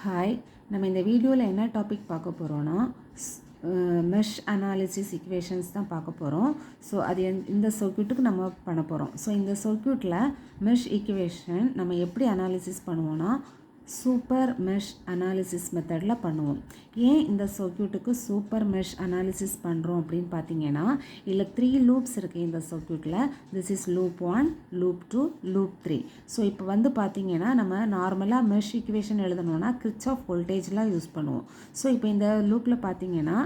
Hi, நம்ம இந்த வீடியோவில் என்ன டாபிக் பார்க்க போகிறோன்னா மெஷ் அனாலிசிஸ் இக்குவேஷன்ஸ் தான் பார்க்க போகிறோம். ஸோ அது இந்த சர்க்யூட்டுக்கு நம்ம பண்ண போகிறோம். ஸோ இந்த சர்க்யூட்டில் மெஷ் ஈக்குவேஷன் நம்ம எப்படி அனாலிசிஸ் பண்ணுவோன்னா சூப்பர் மெஷ் அனாலிசிஸ் மெத்தடில் பண்ணுவோம். ஏன் இந்த சர்க்யூட்டுக்கு சூப்பர் மெஷ் அனாலிசிஸ் பண்ணுறோம் அப்படின்னு பார்த்தீங்கன்னா, இதில் 3 லூப்ஸ் இருக்குது இந்த சர்க்யூட்டில். This is loop 1, loop 2, loop 3. So இப்போ வந்து பார்த்தீங்கன்னா நம்ம நார்மலாக மெஷ் ஈக்குவேஷன் எழுதணும்னா கிர்ச்சாஃப் வோல்டேஜ்லாம் யூஸ் பண்ணுவோம். ஸோ இப்போ இந்த லூப்பில் பார்த்தீங்கன்னா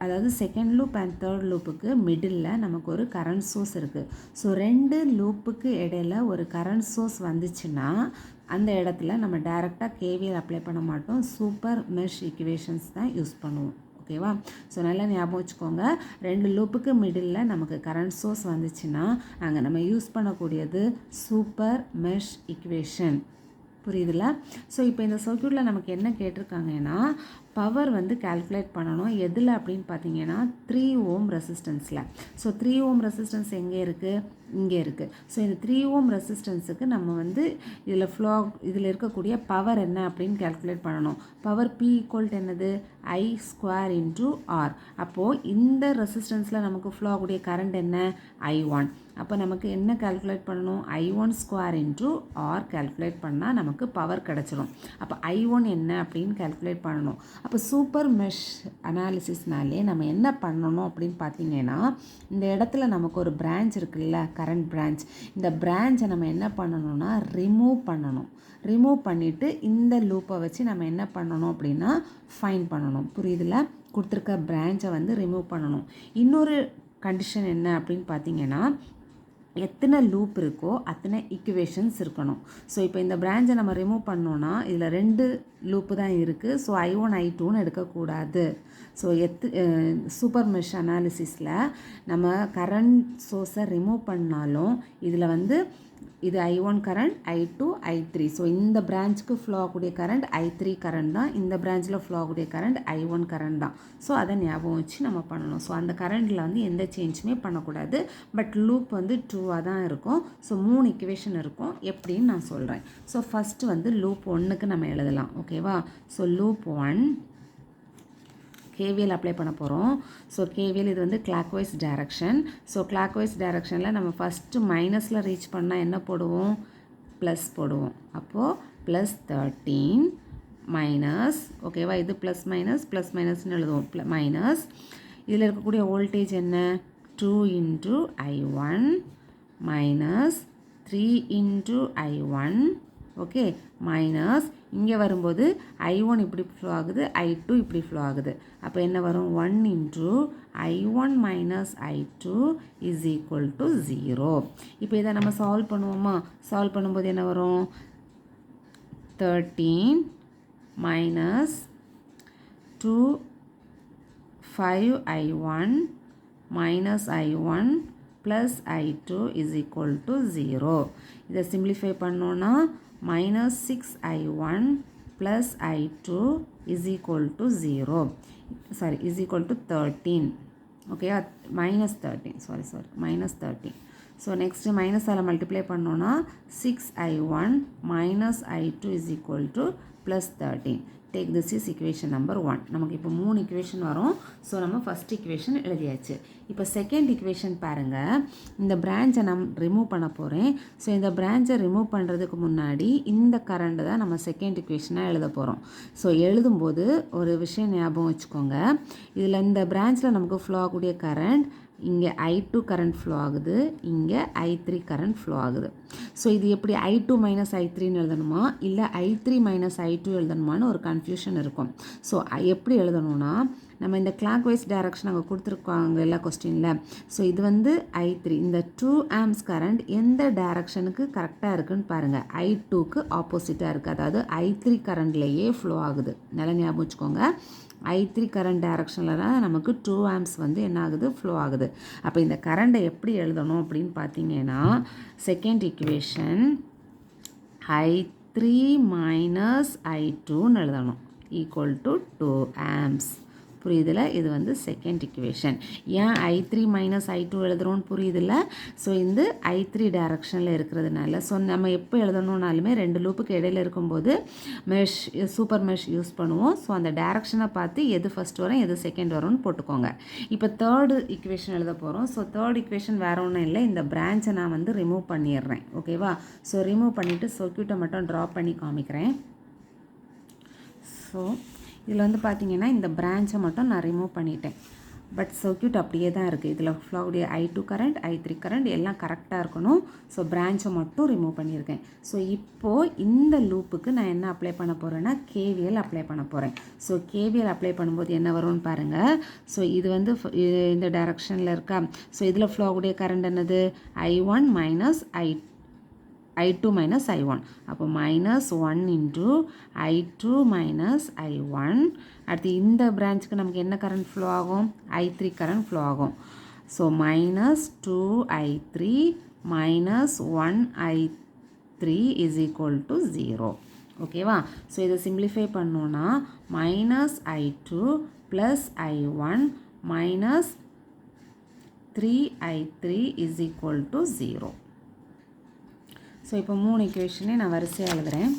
அதாவது செகண்ட் லூப் அண்ட் தேர்ட் லூப்புக்கு மிடில் நமக்கு ஒரு கரண்ட் சோர்ஸ் இருக்குது. ஸோ 2 லூப்புக்கு இடையில ஒரு கரண்ட் சோர்ஸ் வந்துச்சுன்னா அந்த இடத்துல நம்ம டைரெக்டாக கேவிஎல் அப்ளை பண்ண மாட்டோம், சூப்பர் மெஷ் ஈக்குவேஷன்ஸ் தான் யூஸ் பண்ணுவோம். ஓகேவா? ஸோ நல்லா ஞாபகம் வச்சுக்கோங்க, 2 லூப்புக்கு மிடில் நமக்கு கரண்ட் சோர்ஸ் வந்துச்சுன்னா அங்கே நம்ம யூஸ் பண்ணக்கூடியது சூப்பர் மெஷ் ஈக்குவேஷன். புரியுதுல? ஸோ இப்போ இந்த சர்க்யூட்டில் நமக்கு என்ன கேட்டிருக்காங்கன்னா பவர் வந்து கால்குலேட் பண்ணணும். எதில் அப்படின்னு பார்த்தீங்கன்னா 3 ஓம் ரெசிஸ்டன்ஸில். ஸோ 3 ஓம் ரெசிஸ்டன்ஸ் எங்கே இருக்குது? இங்கே இருக்குது. ஸோ இந்த 3 ஓம் ரெசிஸ்டன்ஸுக்கு நம்ம வந்து இதில் இருக்கக்கூடிய பவர் என்ன அப்படின்னு கால்குலேட் பண்ணணும். பவர் P ஈக்குவல் என்னது? I² × R. அப்போது இந்த ரெசிஸ்டன்ஸில் நமக்கு ஃப்ளோ ஆகக்கூடிய கரண்ட் என்ன? I1. அப்போ நமக்கு என்ன கால்குலேட் பண்ணணும்? I1² × R கால்குலேட் பண்ணால் நமக்கு பவர் கிடச்சிடும். அப்போ I1 என்ன அப்படின்னு கால்குலேட் பண்ணணும். அப்போ சூப்பர் மெஷ் அனாலிசிஸ்னாலே நம்ம என்ன பண்ணணும் அப்படின்னு பார்த்தீங்கன்னா, இந்த இடத்துல நமக்கு ஒரு பிரான்ச் இருக்குல்ல, கரண்ட் பிரான்ச். இந்த பிரான்ச்சை நம்ம என்ன பண்ணணும்னா ரிமூவ் பண்ணணும். ரிமூவ் பண்ணிவிட்டு இந்த லூப்பை வச்சு நம்ம என்ன பண்ணணும் அப்படின்னா ஃபைண்ட் பண்ணணும். புரியுதுல? கொடுத்துருக்க பிரான்ச்சை வந்து ரிமூவ் பண்ணணும். இன்னொரு கண்டிஷன் என்ன அப்படின்னு பார்த்தீங்கன்னா, எத்தனை லூப் இருக்கோ அத்தனை ஈக்குவேஷன்ஸ் இருக்கணும். ஸோ இப்போ இந்த பிரான்ச்சை நம்ம ரிமூவ் பண்ணோன்னா இதில் 2 லூப்பு தான் இருக்குது. ஸோ I1 I2ன்னு எடுக்கக்கூடாது. ஸோ சூப்பர் மெஷ் அனாலிசிஸில் நம்ம கரண்ட் சோர்ஸை ரிமூவ் பண்ணாலும் இதில் வந்து இது I1 current, I2, I3. So இந்த பிரான்ச்சுக்கு ஃப்ளோ ஆகக்கூடிய கரண்ட் I3 கரண்ட் தான், இந்த பிரான்ச்சில் ஃப்ளோ ஆகக்கூடிய கரண்ட் I1 கரண்ட் தான். ஸோ அதை ஞாபகம் வச்சு நம்ம பண்ணணும். ஸோ அந்த கரண்டில் வந்து எந்த சேஞ்சுமே பண்ணக்கூடாது. பட் லூப் வந்து 2ஆக தான் இருக்கும். ஸோ 3 ஈக்குவேஷன் இருக்கும். எப்படின்னு நான் சொல்கிறேன். ஸோ ஃபஸ்ட்டு வந்து லூப் 1க்கு நம்ம எழுதலாம். ஓகேவா? ஸோ லூப் 1 கேவிஎல் அப்ளை பண்ண போகிறோம். ஸோ கேவிஎல் இது வந்து கிளாக்வைஸ் டைரக்ஷன். ஸோ கிளாக்வைஸ் டைரக்ஷனில் நம்ம ஃபஸ்ட்டு மைனஸில் ரீச் பண்ணால் என்ன போடுவோம்? ப்ளஸ் போடுவோம். அப்போது +13 மைனஸ், ஓகேவா? இது ப்ளஸ் மைனஸ்னு எழுதுவோம். மைனஸ் இதில் இருக்கக்கூடிய வோல்டேஜ் என்ன? 2 × I1 minus 3 × I1. Okay, minus இங்கே வரும்போது I1 இப்படி ஃப்ளோ ஆகுது, I2 இப்படி ஃப்ளோ ஆகுது. அப்போ என்ன வரும்? 1 × I1 minus I2 is equal to 0. இப்போ இதை நம்ம சால்வ் பண்ணுவோமா? சால்வ் பண்ணும்போது என்ன வரும்? 13 minus 2 5 I1 minus I1 plus I2 is equal to 0. இதை சிம்பிளிஃபை பண்ணோன்னா minus 6I1 plus I2 is equal to 0. Sorry, is equal to 13. Okay, minus 13. Sorry, minus 13. So next minus ஆல multiply பண்ணோன்னா 6I1 minus I2 is equal to plus 13. Take this is equation number 1. நமக்கு இப்போ 3 equation வரும். So நம்ம first equation எழுதியாச்சு. இப்போ second equation பாருங்கள். இந்த பிரான்ச்சை நான் ரிமூவ் பண்ண போகிறேன். ஸோ இந்த பிரான்ச்சை ரிமூவ் பண்ணுறதுக்கு முன்னாடி இந்த கரண்ட்டு தான் நம்ம செகண்ட் ஈக்குவேஷனாக எழுத போகிறோம். ஸோ எழுதும்போது ஒரு விஷயம் ஞாபகம் வச்சுக்கோங்க. இதில் இந்த பிரான்ச்சில் நமக்கு ஃப்ளோ ஆகக்கூடிய கரண்ட், இங்கே I2 கரண்ட் ஃப்ளோ ஆகுது, இங்கே I3 கரண்ட் ஃப்ளோ ஆகுது. ஸோ இது எப்படி I2 மைனஸ் I3ன்னு எழுதணுமா இல்லை I3 மைனஸ் I2 எழுதணுமான்னு ஒரு கன்ஃபியூஷன் இருக்கும். ஸோ எப்படி எழுதணும்னா நம்ம இந்த கிளாக் வைஸ் டைரக்ஷன் அங்கே கொடுத்துருக்காங்க எல்லா கொஸ்டினில். ஸோ இது வந்து I3, இந்த 2 ஆம்ப்ஸ் கரண்ட் எந்த டைரக்ஷனுக்கு கரெக்டாக இருக்குதுன்னு பாருங்கள். I2க்கு ஆப்போசிட்டாக இருக்குது, அதாவது I3 கரண்ட்லேயே ஃப்ளோ ஆகுது. நல்லா ஞாபகம் வச்சுக்கோங்க. I3 கரண்ட் டைரக்ஷனில் தான் நமக்கு 2 ஆம்ப்ஸ் வந்து என்ன ஆகுது? ஃப்ளோ ஆகுது. அப்போ இந்த கரண்ட்டை எப்படி எழுதணும் அப்படின்னு பார்த்தீங்கன்னா செகண்ட் ஈக்குவேஷன் I3 மைனஸ் I2ன்னு எழுதணும் ஈக்குவல் டு 2 ஆம்ப்ஸ். புரியுதுல? இது வந்து செகண்ட் இக்குவேஷன். ஏன் I3 மைனஸ் I2 எழுதுகிறோன்னு புரியுதுல்ல? ஸோ இந்த I3 டைரக்ஷனில் இருக்கிறதுனால ஸோ நம்ம எப்போ எழுதணுன்னாலுமே 2 லூப்புக்கு இடையில இருக்கும்போது சூப்பர் மெஷ் யூஸ் பண்ணுவோம். ஸோ அந்த டைரக்ஷனை பார்த்து எது ஃபஸ்ட் வரும் எது செகண்ட் வரும்னு போட்டுக்கோங்க. இப்போ தேர்டு இக்குவேஷன் எழுத போகிறோம். ஸோ தேர்ட் இக்குவேஷன் வேறு ஒன்றும் இல்லை, இந்த பிரான்ச்சை நான் வந்து ரிமூவ் பண்ணிடுறேன். ஓகேவா? ஸோ ரிமூவ் பண்ணிவிட்டு சர்க்யூட்டை மட்டும் ட்ரா பண்ணி காமிக்கிறேன். ஸோ இதில் வந்து பார்த்திங்கன்னா இந்த பிரான்ச்சை மட்டும் நான் ரிமூவ் பண்ணிட்டேன். பட் சர்க்யூட் அப்படியே தான் இருக்குது. இதில் ஃப்ளோவுடைய I2 கரண்ட் I3 கரண்ட் எல்லாம் கரெக்டாக இருக்கணும். ஸோ பிரான்ச்சை மட்டும் ரிமூவ் பண்ணியிருக்கேன். ஸோ இப்போது இந்த லூப்புக்கு நான் என்ன அப்ளை பண்ண போகிறேன்னா KVL அப்ளை பண்ண போகிறேன். ஸோ KVL அப்ளை பண்ணும்போது என்ன வரும்னு பாருங்கள். ஸோ இது வந்து இந்த டைரக்ஷனில் இருக்கா. ஸோ இதில் ஃப்ளோவுடைய கரண்ட் என்னது I1 minus I2 minus I1. அப்போ minus 1 into I2 minus I1. அடுத்து இந்த பிரான்ச்சுக்கு நமக்கு என்ன கரண்ட் ஃப்ளோ ஆகும்? I3 கரண்ட் ஃப்ளோ ஆகும். So minus 2I3 minus 1I3 is equal to 0. ஓகேவா? ஸோ இதை சிம்பிளிஃபை பண்ணோன்னா minus I2 plus I1 minus 3I3 is equal to 0. So இப்போ 3 இக்குவேஷனே நான் வரிசையாக எழுதுகிறேன்.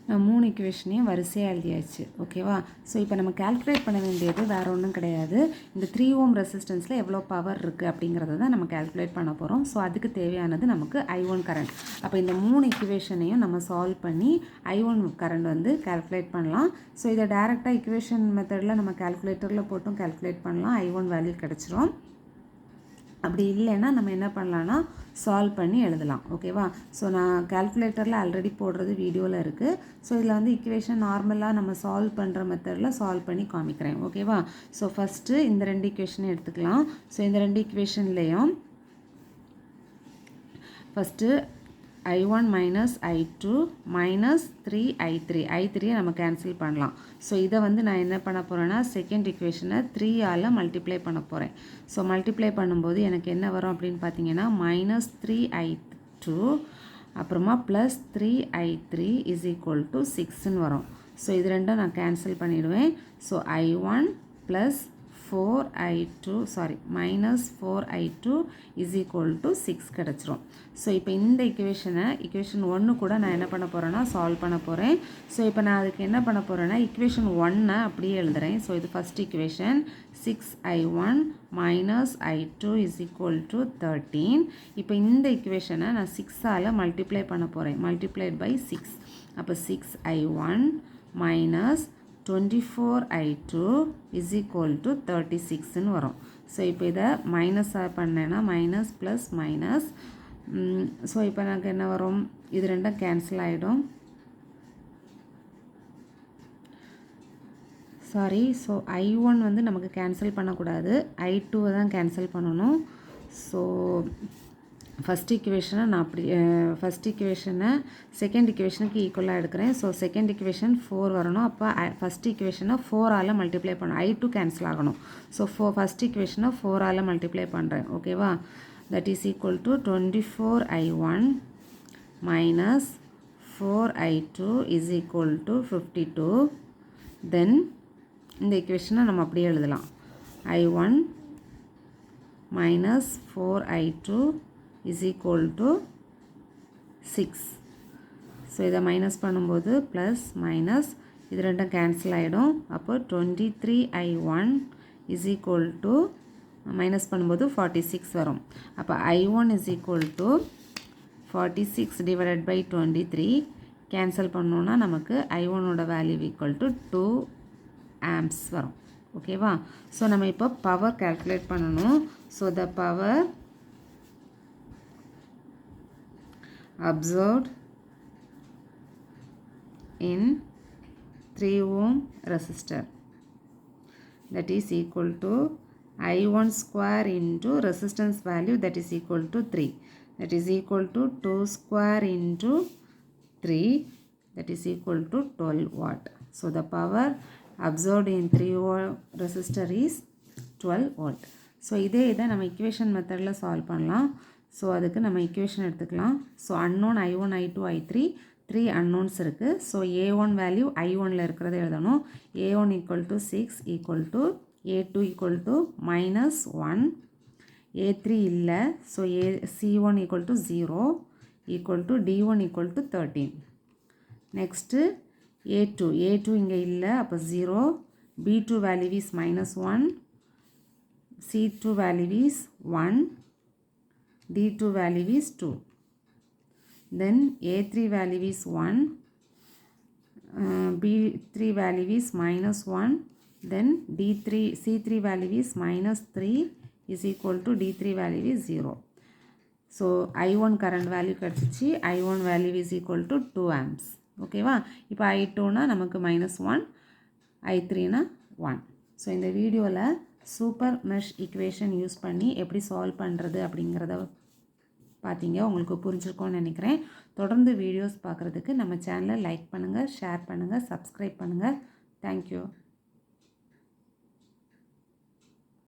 நான் 3 இக்குவேஷனையும் வரிசையாக எழுதியாச்சு. ஓகேவா? ஸோ இப்போ நம்ம கால்குலேட் பண்ண வேண்டியது வேறு ஒன்றும் கிடையாது. இந்த 3 ஓம் ரெசிஸ்டன்ஸில் எவ்வளோ பவர் இருக்குது அப்படிங்கிறத தான் நம்ம கால்குலேட் பண்ண போகிறோம். ஸோ அதுக்கு தேவையானது நமக்கு I1 கரண்ட். அப்போ இந்த 3 இக்குவேஷனையும் நம்ம சால்வ் பண்ணி I1 கரண்ட் வந்து கால்குலேட் பண்ணலாம். ஸோ இதை டேரெக்டாக இக்குவேஷன் மெத்தடில் நம்ம கால்குலேட்டரில் போட்டும் கால்குலேட் பண்ணலாம். I1 வேல்யூ கிடச்சிரும். அப்படி இல்லைன்னா நம்ம என்ன பண்ணலான்னா சால்வ் பண்ணி எழுதலாம். ஓகேவா? ஸோ நான் கால்குலேட்டரில் ஆல்ரெடி போடுறது வீடியோவில் இருக்குது. ஸோ இதில் வந்து இக்குவேஷன் நார்மலாக நம்ம சால்வ் பண்ணுற மெத்தடில் சால்வ் பண்ணி காமிக்கிறேன். ஓகேவா? ஸோ ஃபஸ்ட்டு இந்த 2 இக்குவேஷனையும் எடுத்துக்கலாம். ஸோ இந்த 2 இக்குவேஷன்லேயும் first I1 minus I2 minus 3I3. I3 நம்ம கேன்சல் பண்ணலாம். ஸோ இதை வந்து நான் என்ன பண்ண போகிறேன்னா செகண்ட் இக்குவேஷனை 3ஆல் மல்டிப்ளை பண்ண போகிறேன். ஸோ மல்டிப்ளை பண்ணும்போது எனக்கு என்ன வரும் அப்படின்னு பார்த்தீங்கன்னா minus 3I2 அப்புறமா plus 3I3 is equal to 6ன்னு வரும். ஸோ இது ரெண்டும் நான் கேன்சல் பண்ணிவிடுவேன். So I1 plus minus 4I2 is equal to 6 கிடச்சிரும். ஸோ இப்போ இந்த இக்குவேஷன் 1 கூட நான் என்ன பண்ண போகிறேன்னா சால்வ் பண்ண போகிறேன். ஸோ இப்போ நான் அதுக்கு என்ன பண்ண போகிறேன்னா இக்குவேஷன் 1 அப்படியே எழுதுகிறேன். ஸோ இது first equation 6I1 minus I2 is equal to 13. இப்போ இந்த இக்குவேஷனை நான் 6ஆல் மல்டிப்ளை பண்ண போகிறேன். Multiplied by 6. அப்போ 6I1 minus 24I2 is equal to 36ன்னு வரும். ஸோ இப்போ இதை மைனஸாக பண்ணேன்னா மைனஸ் ப்ளஸ் மைனஸ். ஸோ இப்போ எனக்கு என்ன வரும்? இது ரெண்டும் கேன்சல் ஆகிடும். சாரி. ஸோ I1 வந்து நமக்கு கேன்சல் பண்ணக்கூடாது, I2 தான் கேன்சல் பண்ணணும். ஸோ ஃபஸ்ட் இக்குவேஷனை நான் அப்படி ஃபஸ்ட் இக்குவேஷனை செகண்ட் இக்குவேஷனுக்கு ஈக்குவலாக எடுக்கிறேன். ஸோ செகண்ட் இக்குவேஷன் 4 வரணும். அப்போ ஃபஸ்ட் இக்குவேஷனை 4ஆல் மல்டிப்ளை பண்ணணும். I2 கேன்சல் ஆகணும். ஸோ ஃபஸ்ட் இக்குவேஷனை 4ஆல் மல்டிப்ளை பண்ணுறேன். ஓகேவா? That is equal to 24I1 minus 4I2 is equal to 52. தென் இந்த இக்குவேஷனை நம்ம அப்படியே எழுதலாம். I1 minus 4I2 is equal to 6. So இதை மைனஸ் பண்ணும்போது ப்ளஸ் மைனஸ் இது ரெண்டும் கேன்சல் ஆகிடும். அப்போ 23I1 is equal to minus பண்ணும்போது 46 வரும். அப்போ I1 is equal to 46 divided by 23 cancel பண்ணோன்னா நமக்கு I1ஓட வேல்யூ ஈக்குவல் டு 2 amps வரும். ஓகேவா? ஸோ நம்ம இப்போ பவர் கால்குலேட் பண்ணணும். So the power absorbed in 3 ohm resistor, that is equal to I1 square into resistance value, that is equal to 3, that is equal to 2 square into 3, that is equal to 12 watt. So the power absorbed in 3 ohm resistor is 12 watt. So இதை நம்ம equation மெத்தடில் solve பண்ணலாம். So அதுக்கு நம்ம equation எடுத்துக்கலாம். So unknown I1 I2 I3 3 unknowns இருக்குது. So A1 value I1ல இருக்கிறத எழுதணும். A1 equal to 6 equal to A2 equal to -1, A3 இல்லை. So C1 equal to 0 equal to D1 equal to 13. Next A2 இங்கே இல்லை, அப்போ 0. B2 value is -1, C2 value is 1, D2 value is 2. Then A3 value is 1, B3 value is -1, then C3 value is -3 is equal to D3 value is 0. So I1 current value கிடச்சிச்சு. I1 value is equal to 2 amps. ஓகேவா? இப்போ I2னா நமக்கு -1, I3னா 1. So இந்த வீடியோவில் super mesh equation use பண்ணி எப்படி solve பண்ணுறது அப்படிங்கிறத பார்த்தீங்க. உங்களுக்கு புரிஞ்சிருக்கோன்னு நினைக்கிறேன். தொடர்ந்து வீடியோஸ் பார்க்குறதுக்கு நம்ம சேனலை லைக் பண்ணுங்கள், ஷேர் பண்ணுங்கள், சப்ஸ்கிரைப் பண்ணுங்கள். தேங்க்யூ.